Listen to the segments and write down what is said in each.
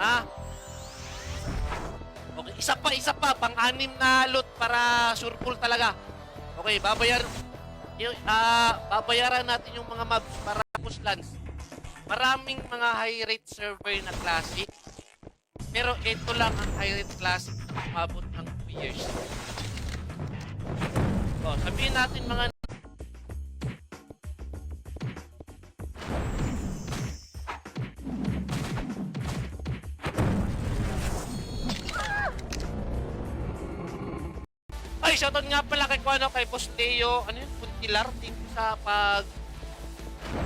Ha? Okay, isa pa. Pang-anim na loot para surful talaga. Okay, babayaran natin yung mga mobs para push lands. Maraming mga high rate server na classic. Pero ito lang ang high rate classic na umabot ng 2 years. O, sabihin natin mga ay, shoutout nga pala kay Kuano, kay Boss Leo. Ano yun? Puntilar? Thank you sa pag...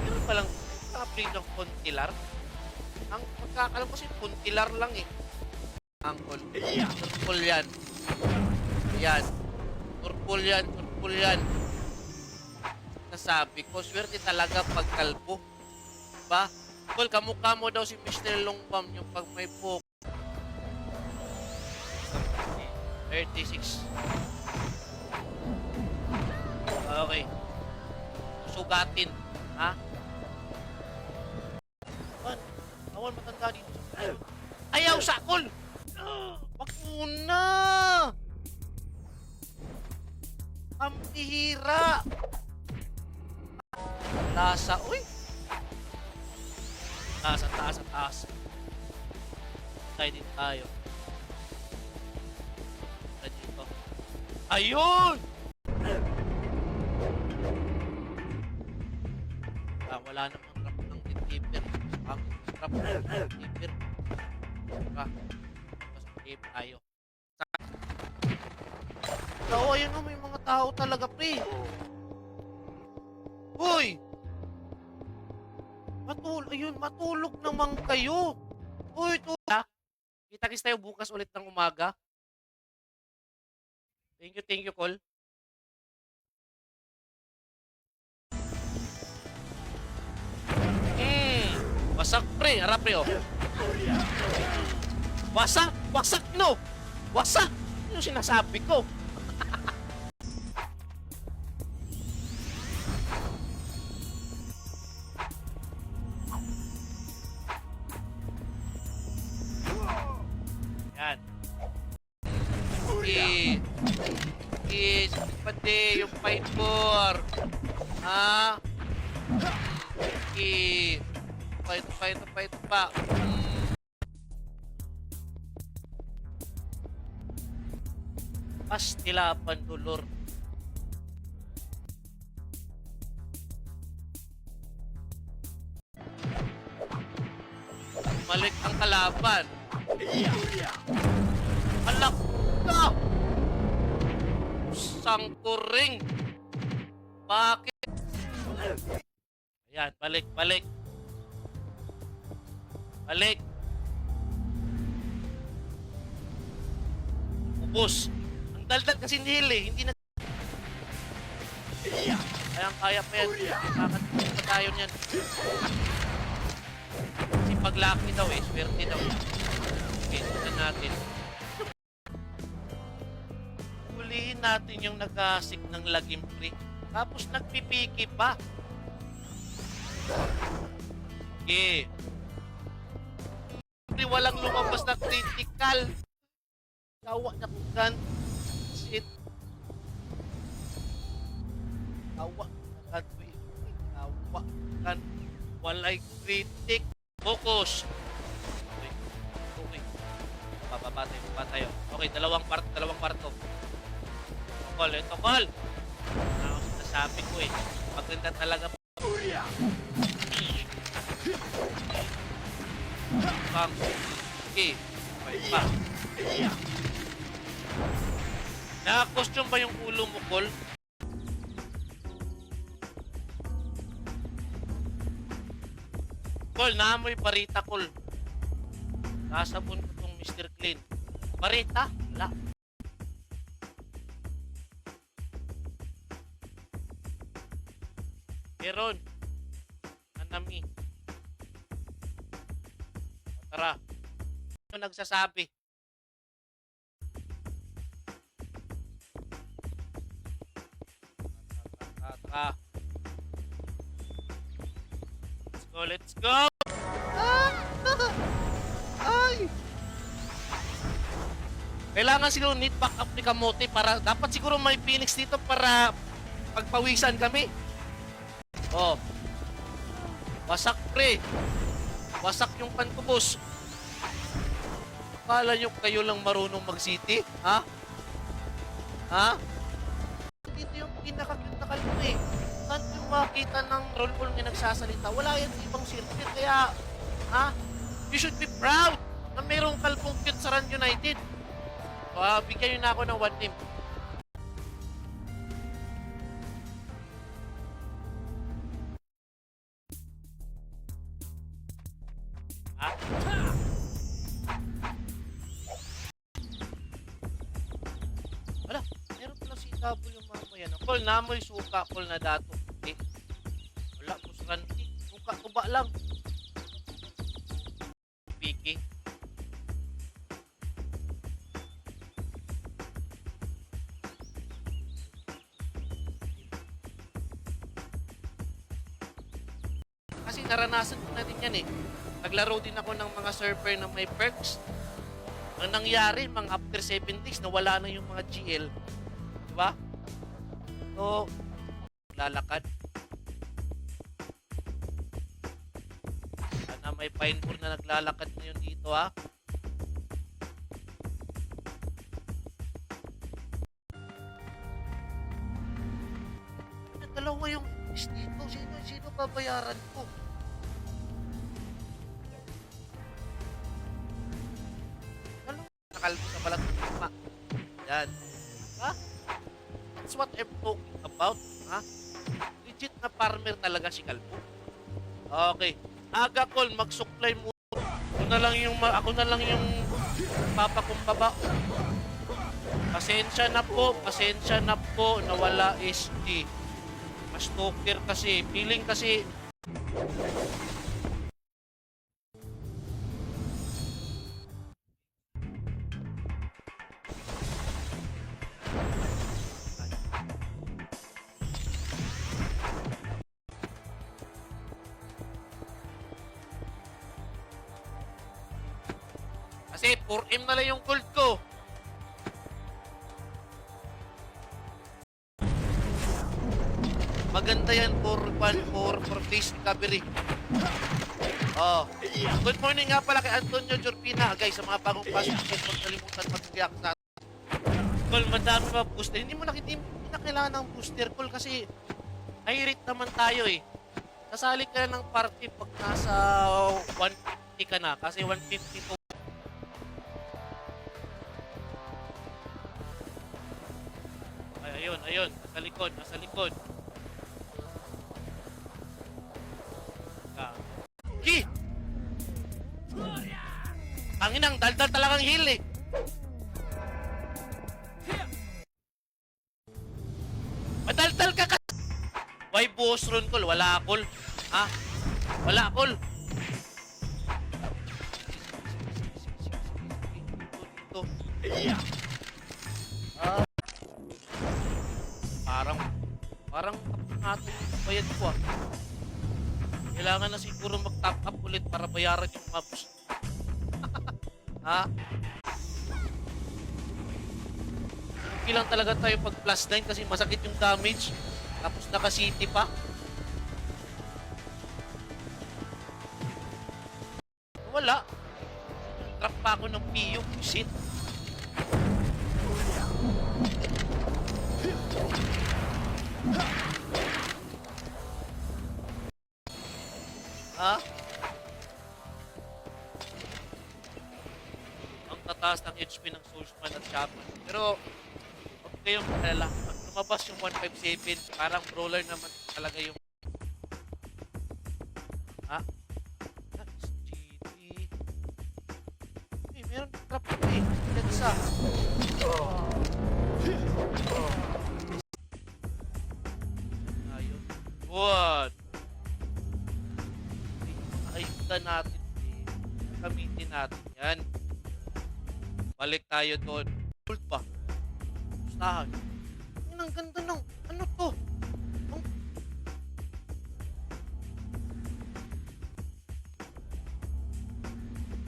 Meron palang update ng Puntilar. Ang pagkakalam kasi Puntilar lang eh. Ang Turpul yan. Yan. Turpul yan. Nasabi ko, swerte talaga pag kalbo. Diba? Kol, kamukha mo daw si Mr. Longbam yung pag may book. 36. Okay. Sugatin. Ha? Awan matanda dito. Ayaw sakol! Wag muna! Ang bihira! Lasa. Uy! Taas. Tayo din tayo. Dito. Ayun! Wala namang trap ng gatekeeper. Ang trap ng gatekeeper. Mas tayo. So, ayun o, may mga tao talaga, pre. Uy! Matulog naman kayo. Uy, kita-kits tayo bukas ulit ng umaga. Thank you, Col. Wasak, pre. Harap, pre, oh. Wasak, no. Wasak. Ano yung sinasabi ko? Yan. Pati yung 5-4. Ha? Fight pa. Pastila pandulor. Malik ang kalaban. Alak ka! Sangkuring. Bakit? Ayan, balik. Balik. Ubus. Ang daldal kasi nihil eh. Hindi na... Kaya pa yan. Nakakatipid pa tayo niyan. Kasi paglaki daw eh. Swerte daw. Okay, ito natin. Hulihin natin yung nag-asik ng lagim free. Tapos nagpipiki pa. Okay. Walang lumabas na critical. Tawa na kung gan. Shit. Tawa na kan. Walay critic. Focus. Okay. Bababa tayo. Okay, dalawang parto. Ito call. Ano sinasabi ko eh. Maganda talaga. Okay. Pa. Naka-costume ba yung ulo mo, Col? Col, naamoy barita, Col. Kasabon ko tong Mr. Clean. Barita? Wala. Meron. Anami. Tara. Ano nagsasabi? Tara. Let's go! Ah! Ay! Kailangan siguro need backup ni Kamote para dapat siguro may Phoenix dito para pagpawisan kami. Oh. Wasak pre. Wasak yung pankubos. Akala nyo kayo lang marunong mag-city? Ha? Ha? Dito yung pinaka-cute na kalbo eh. Saan yung makita ng roll call na nagsasalita? Wala yan sa ibang circuit. Kaya, ha? You should be proud na mayroong kalbong cute sa Run United. So, bigyan nyo na ako ng 1 team. Ha? Wala, meron pala si W mamaya na. Call na mo'y suka, call na dato. Eh, wala po sa kanti. Suka, tuba lang. Piki. Kasi naranasan ko na din yan eh. Naglaro din ako ng mga server na may perks. Ang nangyari, mga after 7 days, nawala na yung mga GL. Diba? So, lalakad. Sana may pineball na naglalakad na yun dito ha. Dalawa yung is dito. Sino babayaran ko? Nakalbo sa balat ng luma. Yan. Ha? That's what I'm talking about. Ha? Legit na farmer talaga si Kalbo. Okay. Aga call, mag-supply mo. Ako na lang yung papakumbaba. Pasensya na po, nawala SG. Mas talker kasi, feeling kasi kasi 4M na lang yung gold ko. Maganda yan for face recovery. Oh. Good morning nga pala kay Antonio Jorpina. Guys, sa mga bagong pasok, huwag kalimutan mag-react sa call, madami pa booster. Hindi na kailangan ng booster call kasi nai-rate naman tayo eh. Kasali ka ng party pag nasa 150 ka na kasi 150 to. Ayun, nasa likod. Ki! Ang inang, daldal talagang heal eh. Madaldal ka ka! Why boss run call? Wala call. Ha? Wala call. Dito. Parang natin yung bayad ko ah. Kailangan na siguro mag-top up ulit para bayaran yung mga boost. Ha? Okay lang talaga tayo pag plus 9 kasi masakit yung damage. Tapos naka-city pa. Wala. Trap pa ako ng PU. Shit. Ha? Ang tataas ng HP ng Soulsman at Shaman. Pero, huwag kayong alala. Pag lumabas yung 157, parang brawler naman talaga yung... Ha? SGD. Eh, meron trap ko eh. Letsa. Ayun. What? Ayuda natin eh. Gamitin natin yan. Balik tayo doon. Gold pa. Gustahan. Ang ganda ng ano to?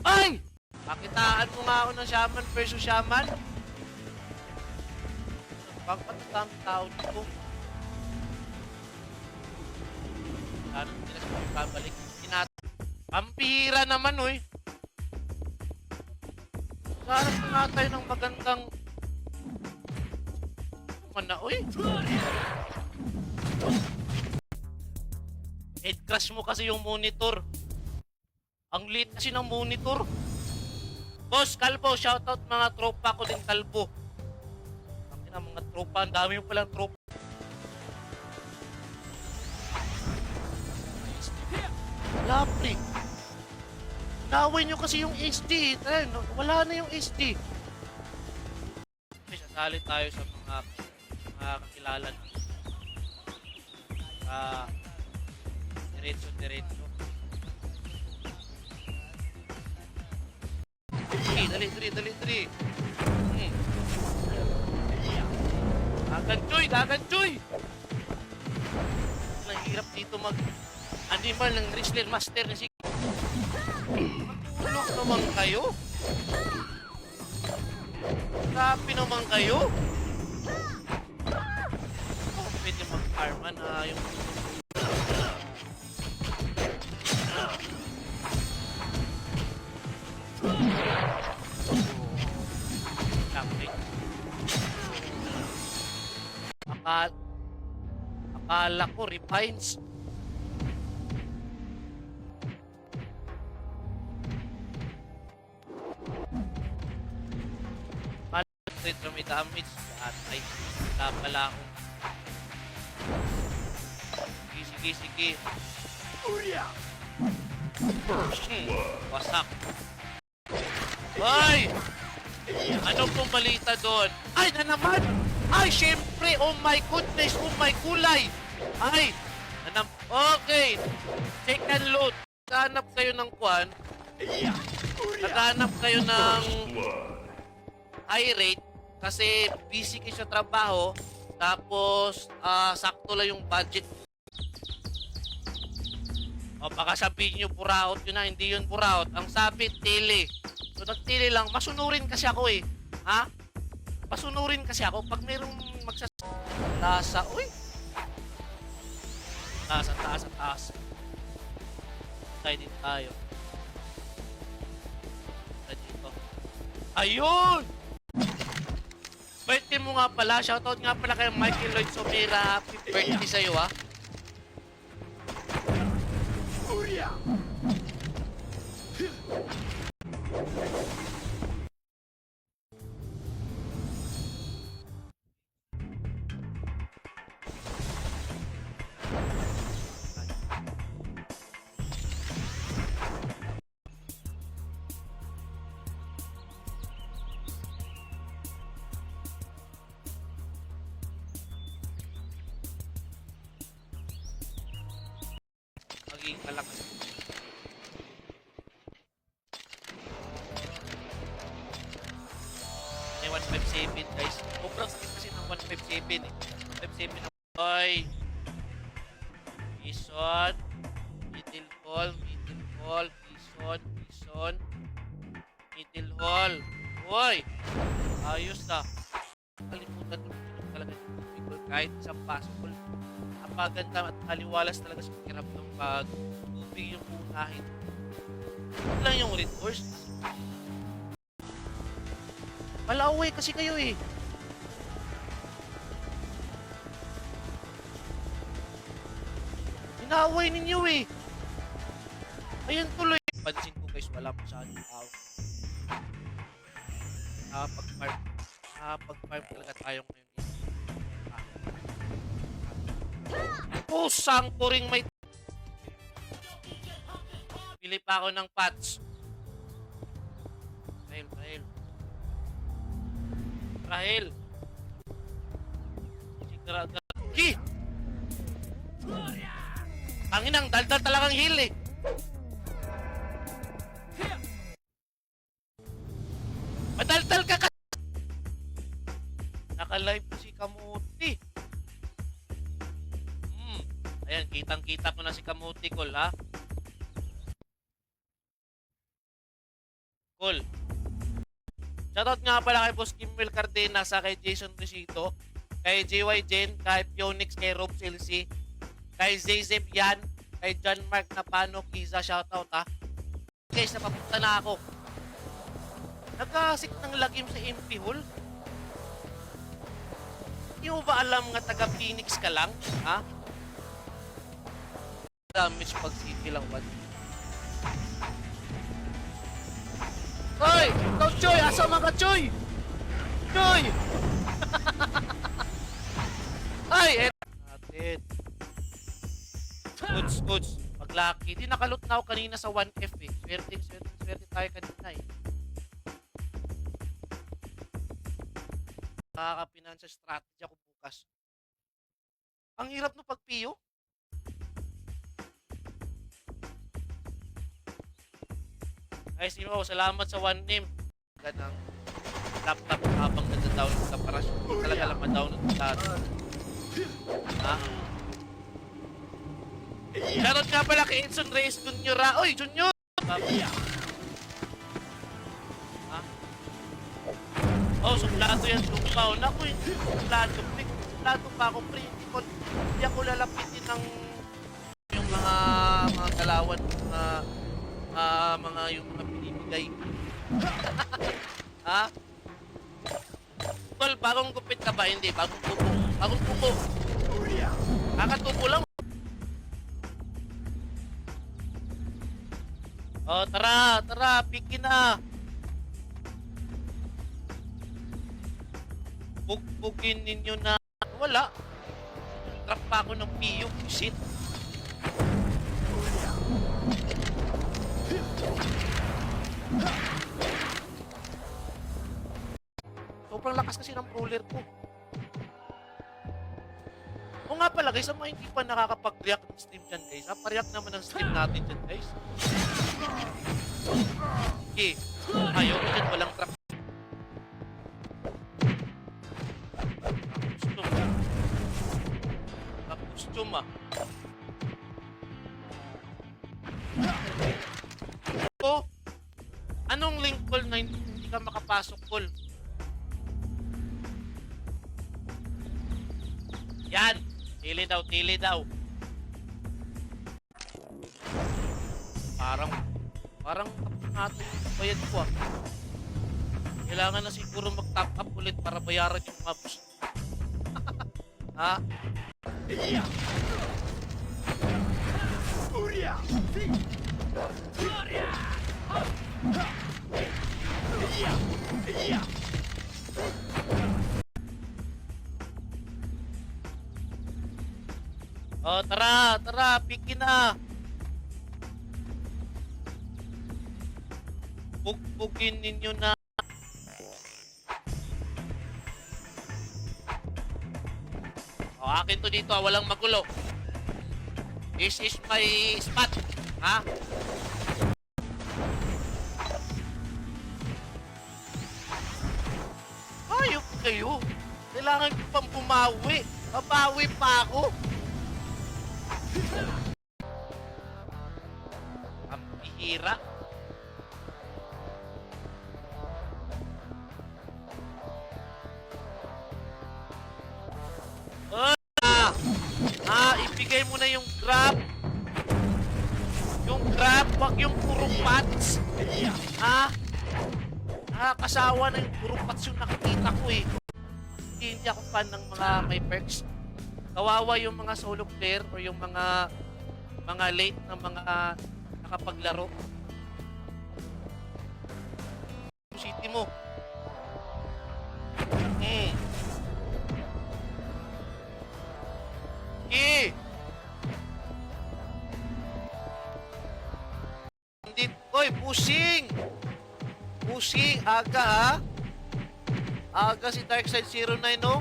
Ay! Pakitaan mo nga ako ng Shaman versus Shaman. Bakit ang dami tao dito? Ano nila sa babalik? Ang pihira naman, oy. Sarap na nga tayo ng magandang mana, oy. Head crash mo kasi yung monitor. Ang lit kasi ng monitor. Boss, Kalbo, shoutout mga tropa ko din, Kalbo. Ang mga tropa, ang dami yung palang tropa. Wala, pre. Naway nyo kasi yung SD. Wala na yung SD. Sasali tayo sa mga kakilala na. Diretso. Dali. Dagan-choy! Ang hirap dito mag-animal ng wrestler master na si... Matulog naman kayo? Grabe naman kayo? Oh, pwede mag-farman yung... Akala ko refines. Retro may damage at ay wala pala ako. Sige. Wasak. Ay! Ano pong balita doon? Ay, na naman! Ay, syempre! Oh my goodness! Oh my kulay! Ay! Okay! Check and load. Naghanap kayo ng kwan. Naghanap kayo ng high rate kasi busy kayo sa trabaho. Tapos, sakto lang yung budget. O, baka sabihin nyo, puraot yun na. Hindi yun puraot. Ang sabi, tili. So, nagtili lang. Masunurin kasi ako eh. Ha? Pasunurin kasi ako pag mayroong magsasasa. Uy! Taas. Tayo din tayo. Dito. Ayun! Birthday mo nga pala. Shoutout nga pala kay Michael Lloyd Somera. Happy birthday sa'yo, ha? Maging malakas. May 157 guys. Sobrang sakit kasi ng 157 eh. 157 na. Oy! Bison. Middle hall. Bison. Middle hall. Oy! Ayos na. Kalimutan ko talaga yung kahit isang possible. Napaganda at aliwalas talaga sa pakiramdam pag tubig yung unahin. Ito lang yung red horse. Palaway kasi kayo eh. Inaaway ninyo eh. Ayun tuloy. Pansin ko guys, wala pa sa ating tao. Pag-farm talaga tayo ngayon. Pusang puring may... Pili pa ako ng patch. Rahel. Ki! Anginang, daldal talagang heal eh. Madaldal ka. Naka-live po si Kamuti. Ayan, kitang-kita ko na si Kamuti, Col, ha? Col. Shoutout nga pala kay Boss Kimmel Cardenas sa kay Jason Risito. kay GY Jen, kay Pionix, kay Rob Chelsea, kay Zezep Yan, kay John Mark Napano, Kiza, shoutout ha. Guys, napapunta na ako. Nagkasik ng lagim sa MP Hall. Hindi mo ba alam nga taga Phoenix ka lang? Ha? Damage pag city lang ba? Hoy! Ikaw, Choy! Asa mga Choy? Choy! Ay! Eto natin. Goods. Pag lucky. Di nakalot na ako kanina sa 1F eh. Swerte tayo kanina eh. Nakaka-financial strategy ako bukas. Ang hirap no pag piyo. Guys, salamat sa one name. Ganang laptop habang nag-download ka para talaga lang ma-download ka. Ha? Shoutout nga pala kay Edson Reyes Junior. Oy, Junior! Ha? Oh, suplado yan, sumpaw. Naku, hindi suplado. Suplado pa ako, pre. Hindi ako lalapitin ng yung mga galawan, mga yung mga pinibigay. Ha? Tol, bagong gupit ka ba? Hindi, bagong kuko. Bagong kuko. Kakatuko lang. Oh, tara, pikin na. Bugbugin ninyo na. Wala. Trap pa ako ng piyo. Shit. Sobrang lakas kasi ng brawler ko. O nga pala guys, ang mga hindi pa nakakapag-react ng stream dyan guys. Pa-react naman ng stream natin dyan guys. Okay. Ayaw ko dyan, walang trap. Costume ah. Oh, anong link call na hindi ka makapasok call? Yan! Tili daw. Parang tapos natin yung bayad ko ah. Kailangan na siguro mag-top up ulit para bayaran yung mga boost. Ha? Oh, tara, pikin na. Bugbugin ninyo na. Oh, akin to dito, walang magulo. This is my spot. Ha? Ayok kayo. Kailangan ko pang bumawi. Babawi pa ako. Ang bihira. Ibigay mo na yung grab. Yung grab, wag yung puro pats. Ha? Kasawa na yung puro pats yung nakikita ko eh. Hindi ako fan ng mga may perks. Kawawa yung mga solo player o yung mga late na mga nakapaglaro. City mo. Hindi. Oy, pushing! Pushing, aga ha? Aga si Darkside 09 no?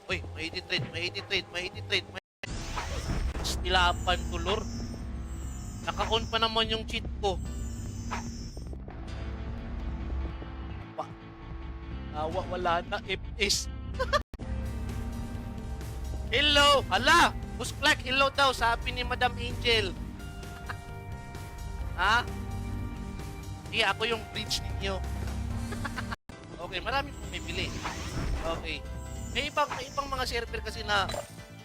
Uy, may 80 trade. Stilapan tulor. Naka-on pa naman yung cheat ko. Wala na FPS. Hello! Hala! Busklak, hello daw, sabi ni Madam Angel. Ha? Sige, ako yung bridge ninyo. Okay, marami pong bibili. Okay. May ibang mga server kasi na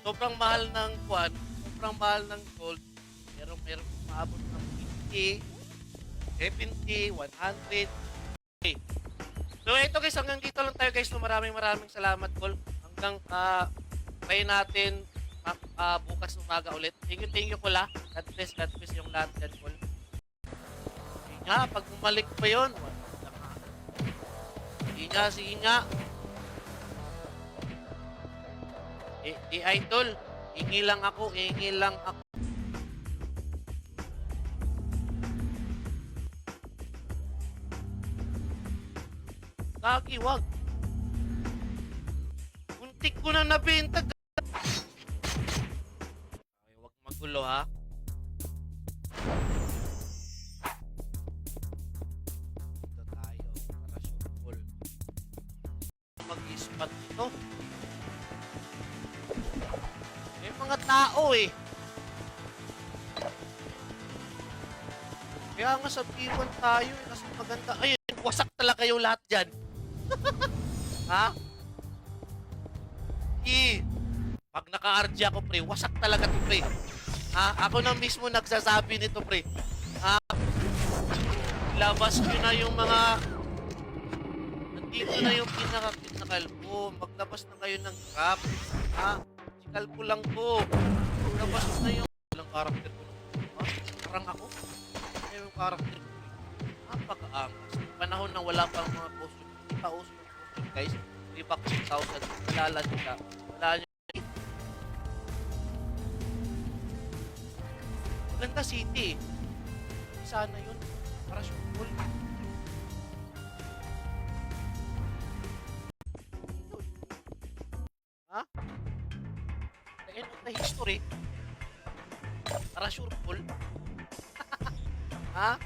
sobrang mahal ng kwan, sobrang mahal ng gold. Meron maabot ng 50, 70, 100. Okay. So ito guys, hanggang dito lang tayo guys. So, maraming salamat Col. Hanggang try natin bukas umaga ulit. Thank you Col. God bless yung lahat dyan Col. Sige nga, pag bumalik pa yun, wala ka. Sige nga. Idol, hingi lang ako. Kaki, wag. Muntik ko na nabenta. Okay, wag magulo ha. Dito tayo para sure mag-ispat ito. May mga tao eh. Kaya nga sa P1 tayo eh, kasi maganda. Ayun, wasak talaga kayo lahat dyan. Ha? Pag naka-RG ako, pre, wasak talaga to, pre. Ha? Ako na mismo nagsasabi nito, pre. Ha? Labas nyo na yung mga... Nandito na yung pinaka-kalbo. Maglabas na kayo ng crap. Ha? Si kalbo lang to. Maglabas na yung... Walang karakter ko. Ha? Parang ako. Ay, yung karakter ko. Napaka-angas. Panahon na wala pang mga costume. Hindi pa uso yung costume, guys. Reebok 6,000. Wala nila. Wala nyo. Maganda city. Sana yun. Para sure. Ha? The end of the history. Para sure. Ha?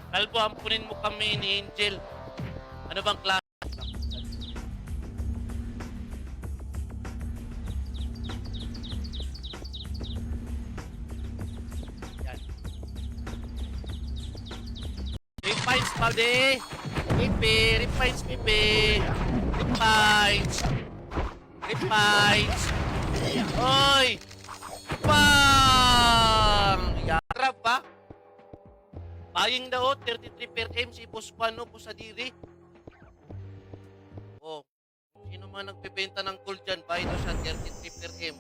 Kalbo, ampunin mo kami ni Angel. Ano bang klase? Yan. Refines, pade. Refines, pipi. Refines. Oy! Bang! Yarap ba? Buying daw, 33 per M, si Boss Juano po sa diri. Oh, sino man nagbebenta ng gold dyan, buy daw siya 33 per M.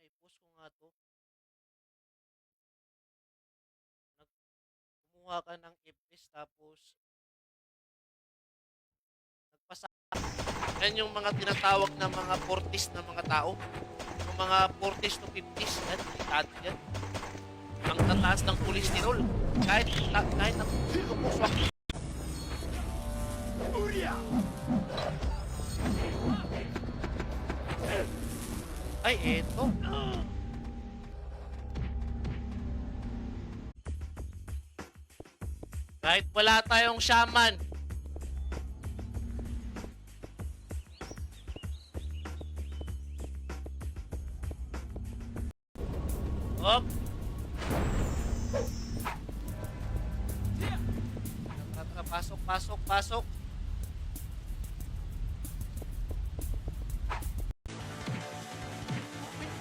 Ay, post ko nga to. Kumuha ka ng FS tapos nagpasa. Yan yung mga tinatawag na mga 40s na mga tao. Yung mga 40s to 50s. Yan, delikado yan. Ang tataas ng kolesterol. Kahit ang lumuswak. Ay, eto. Kahit wala tayong shaman. Op. Pasok.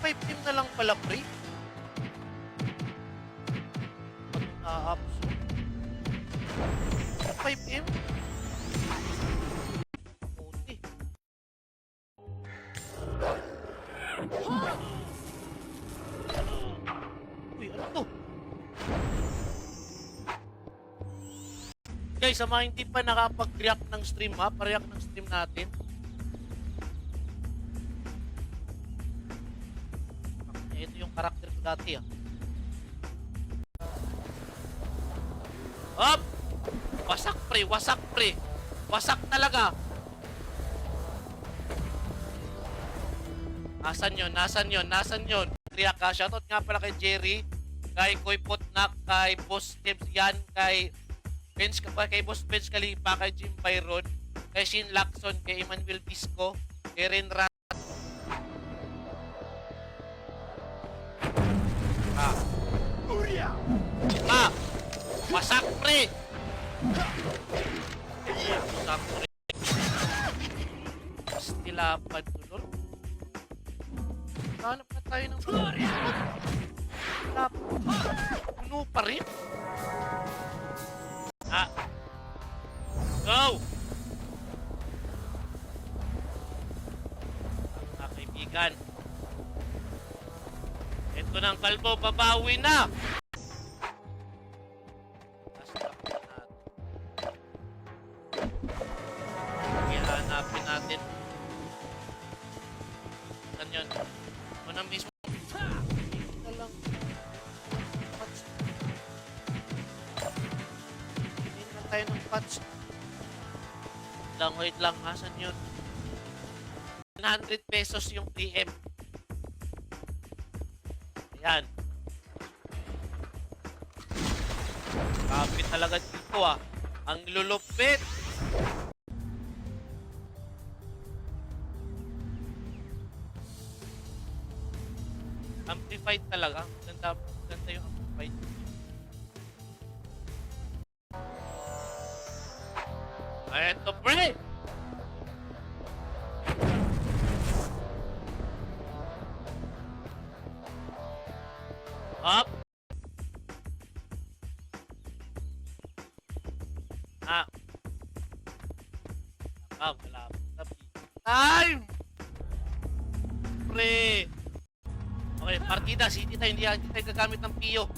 5M na lang pala, pre. Pag-a-ups. 5M? Puti. Uy, ano to? Guys, sa mga hindi pa nakapag-react ng stream ha, pa-react ng stream natin. Ito yung karakter ko dati ah. Hop! Wasak pre. Wasak talaga. Nasaan yun? React ka. Shoutout nga pala kay Jerry, kay Koy Potnak, kay Boss Tibbs yan, kay Boss Bench Kalipa, kay Jim Byron, kay Shin Lacson, kay Emmanuel Disco, kay Ren Rat, Wasak, pre! Wasak, pre. Stilapan tulol. Hanap na tayo ng puno pa rin. Ah. Go! Mga kaibigan. Ito ng kalbo, babawi na! Hanapin natin. Saan yun? Ito na mismo. Ito lang. Patch. Hindi na tayo ng patch. Wait lang ha. Saan yun? 100 pesos yung 3M. Ayan. Kapit talaga dito ah. Ang lulupit. Amplified talaga. Ganda yung amplified. Ayan to, pre! Up! Ah! Wala. Time! Pre! Okay, partida, city tayo, hindi tayo gagamit ng Pio.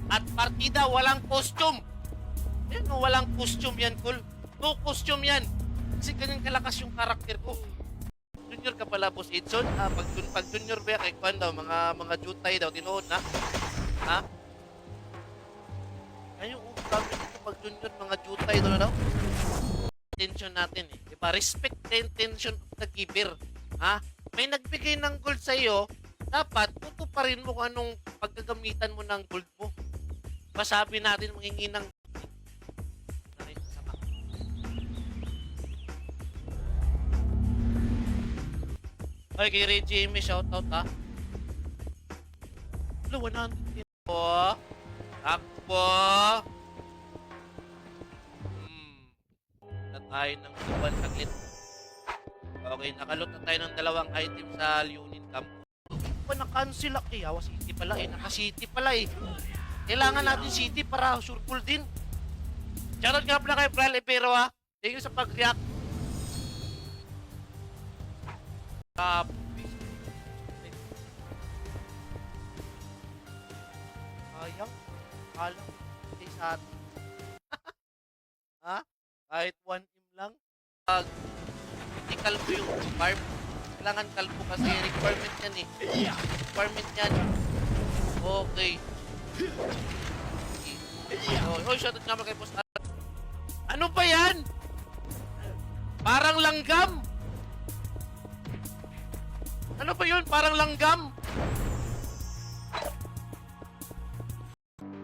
At partida, walang costume. Yan, no, walang costume yan, cool. No costume yan. Kasi ganyan kalakas yung karakter ko. Junior ka pala, Boss Edson. Pag junior ba, kay Kwan daw, mga jutay daw, tinuod na. Ha? Ayun, sabi dito, pag junior, mga jutay daw na daw. Intention natin eh. Diba? Respect the intention of the giver. Ha? May nagbigay ng gold sa'yo, dapat tutuparin mo kung anong paggagamitan mo ng gold mo. Masabi natin mangingi ng ay, kay Ray Jamie, shoutout ha. Hello, 100 po. Takbo. Na tayo ng iwan saglit. Okay, nakalot na tayo ng dalawang item sa Leonin Camp. Na-cancel ako. Yawa City pala eh. Naka-City pala eh. Kailangan natin City para sure pull din. Shoutout nga pala kay Bral Epero ha. Thank you sa pag-react. Sayang. Alam. Hindi sa atin. Ha? Kahit 1M lang. Hindi kalbo yung farm. Kailangan kalbo kasi requirement yan eh. Requirement yan. Okay. Oh, shoutout nga pala kay Boss. Ano ba yan? Parang langgam. Ano ba yun? Parang langgam.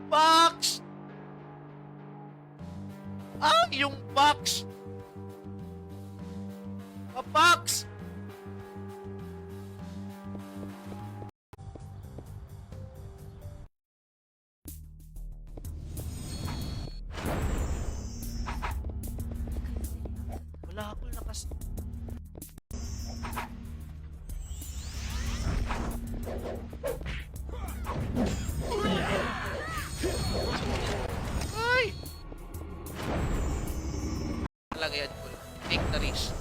Box! Ah, yung box! A box! Wala ako nakas... Ay! Talaga yan, Paul. Take the risk.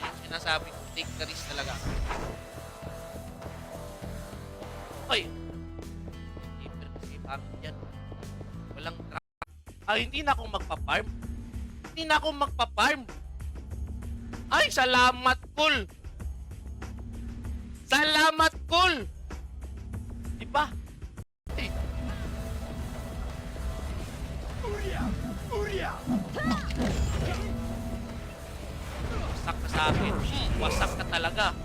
Yan yung sinasabi ko, take the risk talaga. Ay! Keeper kasi bakit yan? Walang trap. Hindi na akong magpa-farm. Hindi na akong magpa-farm. Ay, salamat, Paul! Salamat, Paul! Diba? Ay. Wasak ka sa akin. Wasak ka talaga.